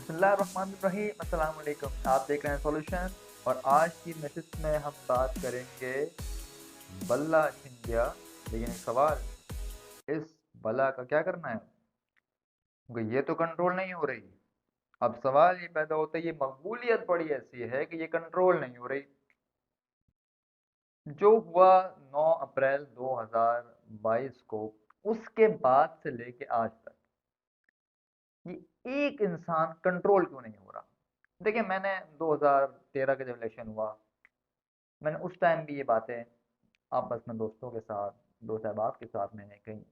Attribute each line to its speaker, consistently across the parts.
Speaker 1: बिस्मिल्लाहिर्रहमानिर्रहीम अस्सलाम वालेकुम। आप देख रहे हैं सॉल्यूशन और आज की नशिस्त में हम बात करेंगे बल्ला छिन गया। लेकिन एक सवाल, इस बला का क्या करना है? क्योंकि ये तो कंट्रोल नहीं हो रही। अब सवाल ये पैदा होता है, ये मकबूलियत बड़ी ऐसी है कि ये कंट्रोल नहीं हो रही। जो हुआ 9 अप्रैल 2022 को, उसके बाद से लेके आज तक ये एक इंसान कंट्रोल क्यों नहीं हो रहा? देखिए, मैंने 2013 का जब इलेक्शन हुआ, मैंने उस टाइम भी ये बातें आपस में दोस्तों के साथ, दोस्त अहबाब के साथ मैंने कही।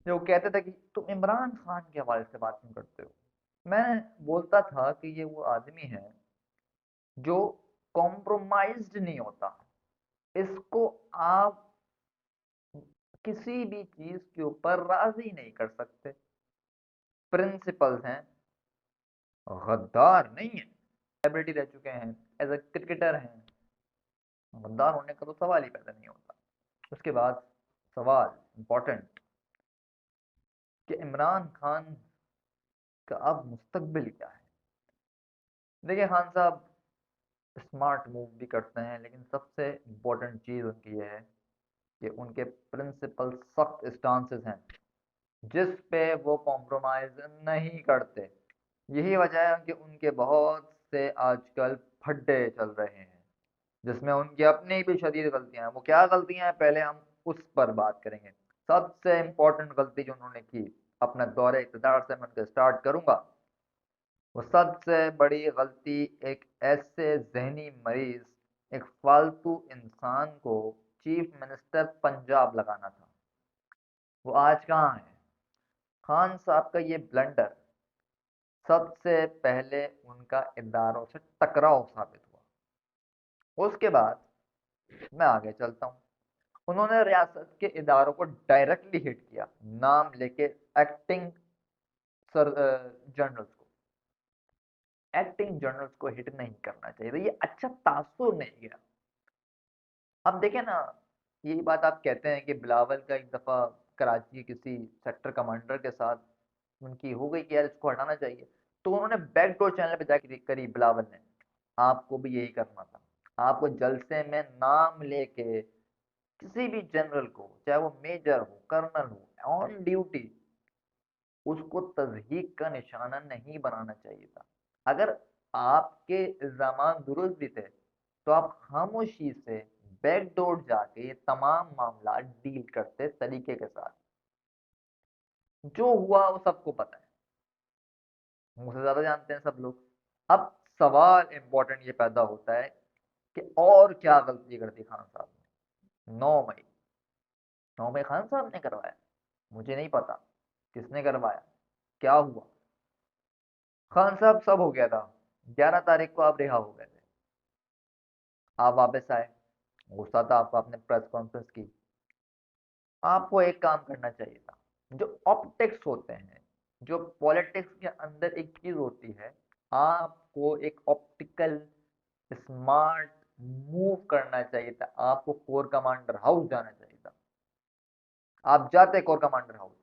Speaker 1: जो कहते थे कि तुम इमरान खान के हवाले से बात क्यों करते हो, मैं बोलता था कि ये वो आदमी है जो कॉम्प्रोमाइज्ड नहीं होता। इसको आप किसी भी चीज के ऊपर राजी नहीं कर सकते। प्रिंसिपल्स हैं, गद्दार नहीं है। सेलिब्रिटी रह चुके हैं, एज अ क्रिकेटर हैं, गद्दार होने का तो सवाल ही पैदा नहीं होता। उसके बाद सवाल इम्पोर्टेंट कि इमरान खान का अब मुस्तकबिल क्या है? देखिए, खान साहब स्मार्ट मूव भी करते हैं, लेकिन सबसे इम्पोर्टेंट चीज़ उनकी ये है कि उनके प्रिंसिपल सख्त स्टांसेस हैं जिस पे वो कॉम्प्रोमाइज नहीं करते। यही वजह है कि उनके बहुत से आजकल फड्डे चल रहे हैं, जिसमें उनकी अपनी भी शदीद गलतियां हैं। वो क्या गलतियां हैं, पहले हम उस पर बात करेंगे। सबसे इम्पोर्टेंट गलती जो उन्होंने की, अपना दौरे इक़्तिदार से मैं उनके स्टार्ट करूंगा। वो सबसे बड़ी गलती, एक ऐसे जहनी मरीज, एक फालतू इंसान को चीफ मिनिस्टर पंजाब लगाना था। वो आज कहाँ है? खान साहब का ये ब्लंडर सबसे पहले उनका इदारों से टकराव साबित हुआ। उसके बाद मैं आगे चलता हूँ। उन्होंने रियासत के इदारों को डायरेक्टली हिट किया, नाम लेके। एक्टिंग सर जनरल्स को एक्टिंग जनरल्स को हिट नहीं करना चाहिए था। ये अच्छा तासुर नहीं गया। अब देखें ना, यही बात आप कहते हैं कि बिलावल का एक दफ़ा कराची के किसी सेक्टर कमांडर के साथ उनकी हो गई कि यार इसको हटाना चाहिए, तो उन्होंने बैकडोर चैनल पे जाकर करी बिलावल ने। आपको भी यही करना था। आपको जलसे में नाम लेके किसी भी जनरल को, चाहे वो मेजर हो, कर्नल हो, ऑन ड्यूटी, उसको तज़हीक का निशाना नहीं बनाना चाहिए था। अगर आपके इल्ज़ामात दुरुस्त भी थे, तो आप खामोशी से बैकडोर जाके ये तमाम मामला डील करते तरीके के साथ। जो हुआ वो सबको पता है, मुझसे ज़्यादा जानते हैं सब लोग। अब सवाल इम्पोर्टेंट ये पैदा होता है कि और क्या गलती कर दी खान साहब ने? 9 मई खान साहब ने करवाया? मुझे नहीं पता किसने करवाया, क्या हुआ। खान साहब सब हो गया था, 11 तारीख को आप रिहा हो गए थे। आप वापस आए, गुस्सा था आपको, आपने प्रेस कॉन्फ्रेंस की। आपको एक काम करना चाहिए था। जो ऑप्टिक्स होते हैं, जो पॉलिटिक्स के अंदर एक चीज होती है, आपको एक ऑप्टिकल स्मार्ट मूव करना चाहिए था। आपको कोर कमांडर हाउस जाना चाहिए था। आप जाते कोर कमांडर हाउस,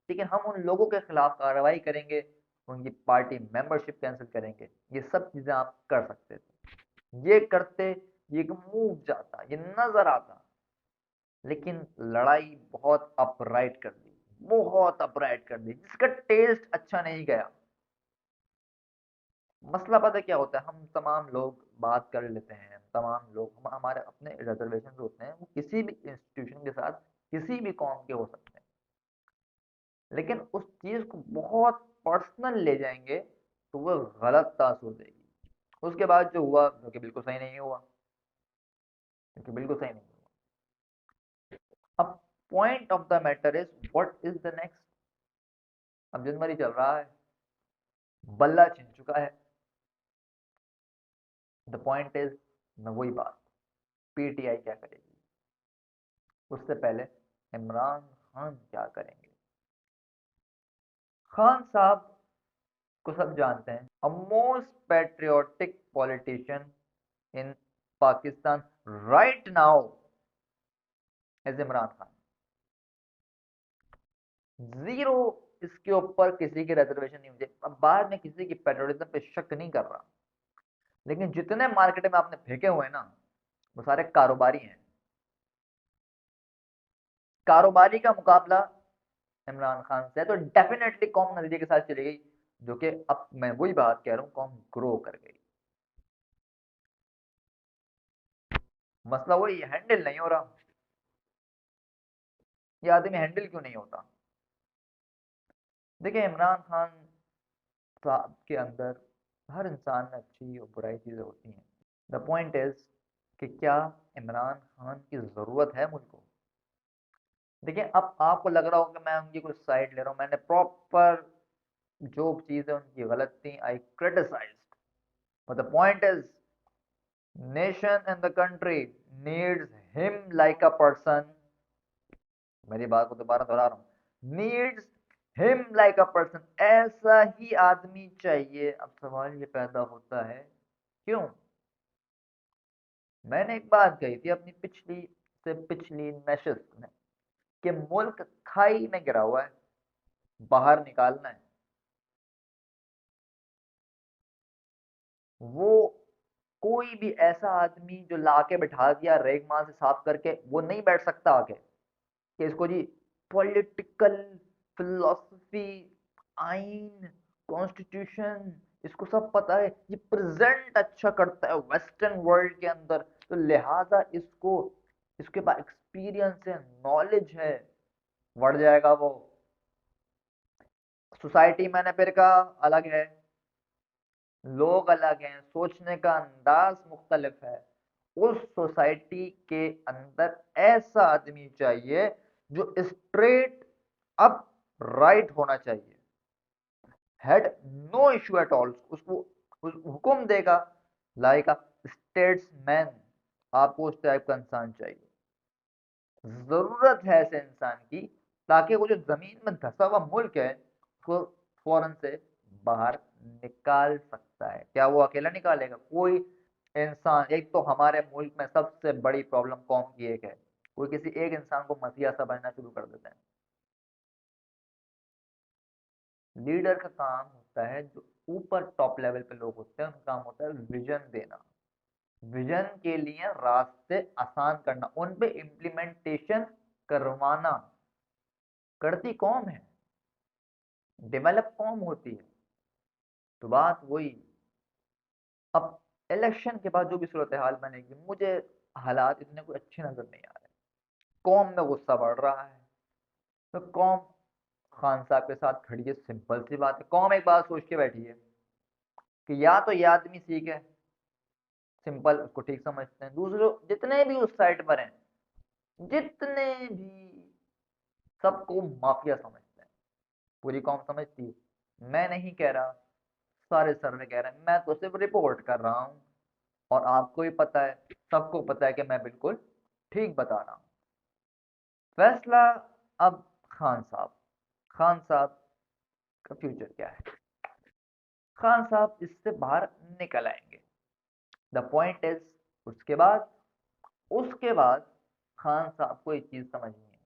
Speaker 1: लेकिन हम उन लोगों के खिलाफ कार्रवाई करेंगे, उनकी पार्टी मेंबरशिप कैंसिल करेंगे। ये सब चीजें आप कर सकते थे, ये करते, ये मूव जाता, ये नजर आता। लेकिन लड़ाई बहुत अपराइट कर दी, बहुत अपराइट कर दी, जिसका टेस्ट अच्छा नहीं गया। मसला पता क्या होता है, हम तमाम लोग बात कर लेते हैं, तमाम लोग हमारे अपने रिजर्वेशन होते हैं, वो किसी भी इंस्टीट्यूशन के साथ किसी भी कौम के हो सकते हैं। लेकिन उस चीज को बहुत पर्सनल ले जाएंगे तो वो गलत तासुर देगी। उसके बाद जो हुआ, जो कि बिल्कुल सही नहीं हुआ, क्योंकि बिल्कुल सही नहीं हुआ। अब point of the matter is what is the next. अब जनवरी चल रहा है, बल्ला छिन चुका है। द पॉइंट इज, मैं वही बात, पीटीआई क्या करेगी? उससे पहले इमरान खान क्या करेंगे? खान साहब को सब जानते हैं, a most patriotic politician in Pakistan right now is Imran Khan. Zero इसके ऊपर किसी की रिजर्वेशन नहीं मुझे। अब बाद में किसी की पेट्रोलिज्म पे शक नहीं कर रहा, लेकिन जितने मार्केट में आपने फेंके हुए हैं ना, वो सारे कारोबारी हैं। कारोबारी का मुकाबला इमरान खान से है, तो डेफिनेटली कौम नतीजे के साथ चली गई, जो कि अब मैं वही बात कह रहा हूँ, कौम ग्रो कर गई। मसला वही हैंडल नहीं हो रहा। ये आदमी हैंडल क्यों नहीं होता? देखिए, इमरान खान साहब के अंदर हर इंसान में अच्छी और बुराई चीजें होती हैं। द पॉइंट इज कि क्या इमरान खान की जरूरत है मुल्क को? देखिए, अब आपको लग रहा होगा मैं उनकी कुछ साइड ले रहा हूँ, मैंने प्रॉपर जो चीजें उनकी गलत थी I criticised, but the point is nation and the country needs him like a person. मेरी बात को दोबारा दोहरा रहा हूँ, needs him like a person, ऐसा ही आदमी चाहिए। अब सवाल ये पैदा होता है, क्यों? मैंने एक बात कही थी अपनी पिछली से पिछली नशिस्त में कि मुल्क खाई में गिरा हुआ है, बाहर निकालना है। वो कोई भी ऐसा आदमी जो लाके बिठा दिया रेगमाल से साफ करके, वो नहीं बैठ सकता आके कि इसको जी पॉलिटिकल फिलोसफी, आइन, कॉन्स्टिट्यूशन, इसको सब पता है, ये प्रेजेंट अच्छा करता है वेस्टर्न वर्ल्ड के अंदर, तो लिहाजा इसको, इसके पास एक्सपीरियंस है, नॉलेज है, बढ़ जाएगा वो। सोसाइटी मैंने फिर का अलग है, लोग अलग हैं, सोचने का अंदाज मुख्तलिफ है। उस सोसाइटी के अंदर ऐसा आदमी चाहिए जो स्ट्रेट अप राइट होना चाहिए, had no issue at all, उसको हुक्म देगा, लाइक अ स्टेट्समैन। आपको उस टाइप का इंसान चाहिए, जरूरत है ऐसे इंसान की, ताकि वो जो जमीन में धंसा हुआ मुल्क है उसको फौरन से बाहर निकाल सकता है। क्या वो अकेला निकालेगा? कोई इंसान, एक तो हमारे मुल्क में सबसे बड़ी प्रॉब्लम कौम की एक है, कोई किसी एक इंसान को मसीहा समझना शुरू कर देते हैं। लीडर का काम होता है, जो ऊपर टॉप लेवल पे लोग होते हैं, उनका काम होता है विजन देना, विजन के लिए रास्ते आसान करना, उन पे इम्प्लीमेंटेशन करवाना। करती कौन है? डेवलप कौन होती है? तो बात वही। अब इलेक्शन के बाद जो भी सूरत हाल बनेगी, मुझे हालात इतने कोई अच्छे नजर नहीं आ रहे। कौम में गुस्सा बढ़ रहा है, तो कौम खान साहब के साथ खड़ी है, सिंपल सी बात है। कौम एक बात सोच के बैठी है कि या तो ये आदमी ठीक है, सिंपल, उसको ठीक समझते हैं, दूसरे जितने भी उस साइड पर हैं, जितने भी, सबको माफिया समझते हैं। पूरी कौम समझती है, मैं नहीं कह रहा, सारे सर्वे कह रहे हैं, मैं तो सिर्फ रिपोर्ट कर रहा हूँ। और आपको भी पता है, सबको पता है कि मैं बिल्कुल ठीक बता रहा हूँ। फैसला अब खान साहब का फ्यूचर क्या है? खान साहब इससे बाहर निकल आएंगे, द पॉइंट इज, उसके बाद, उसके बाद खान साहब को एक चीज समझनी है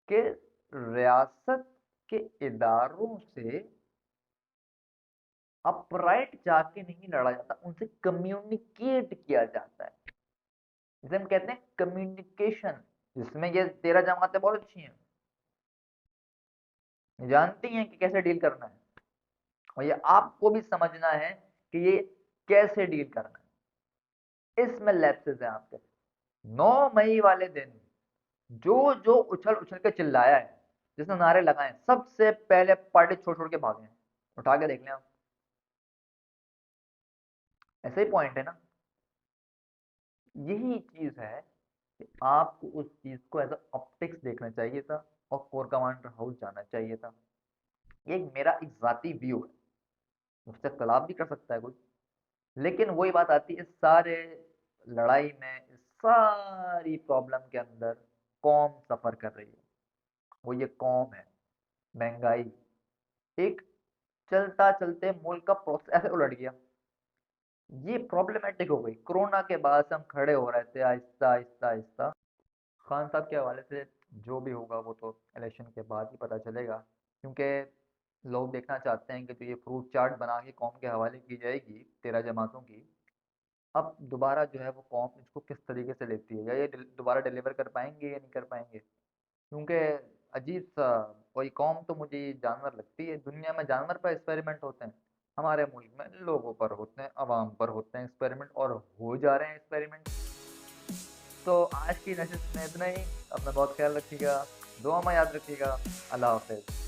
Speaker 1: कि रियासत के इदारों से अपराइट जाके नहीं लड़ा जाता, उनसे कम्युनिकेट किया जाता है, जिसे हम कहते हैं कम्युनिकेशन, जिसमें ये 13 जमातें बहुत अच्छी हैं, जानती हैं कि कैसे डील करना है, और ये आपको भी समझना है कि ये कैसे डील करना है। इसमें लैप्सेस हैं आपके। 9 मई वाले दिन जो जो उछल उछल के चिल्लाया है, जिसने नारे लगाए, सबसे पहले पार्टी छोड़ छोड़ के भागे हैं। उठा के देख लें आप, ऐसे ही पॉइंट है ना। यही चीज है कि आपको उस चीज को एज ऑप्टिक्स देखना चाहिए था, और कोर कमांडर हाउस जाना चाहिए था। ये एक जाती व्यू है, मुझसे खिलाफ भी कर सकता है कोई, लेकिन वही बात आती है, इस सारे लड़ाई में, इस सारी प्रॉब्लम के अंदर कौम सफर कर रही है। वो ये कौम है, महंगाई, एक चलता चलते मुल्क का प्रोसेस ऐसे उलट गया। ये प्रॉब्लमेटिक हो गई। कोरोना के बाद से हम खड़े हो रहे थे आहिस्ता आहिस्ता आहिस्ता, खान साहब के हवाले से जो भी होगा वो तो इलेक्शन के बाद ही पता चलेगा, क्योंकि लोग देखना चाहते हैं कि जो ये फ्रूट चाट बना के कौम के हवाले की जाएगी 13 जमातों की, अब दोबारा जो है वो कौम इसको किस तरीके से लेती है, या ये दोबारा डिलीवर कर पाएंगे या नहीं कर पाएंगे। क्योंकि अजीब सा कोई कौम तो मुझे ये जानवर लगती है। दुनिया में जानवर पर एक्सपेरिमेंट होते हैं, हमारे मुल्क में लोगों पर होते हैं, अवाम पर होते हैं एक्सपेरिमेंट, और हो जा रहे हैं एक्सपेरिमेंट। तो आज की नशिश में इतना ही। अपना बहुत ख्याल रखिएगा, दुआ में याद रखिएगा। अल्लाह हाफिज़।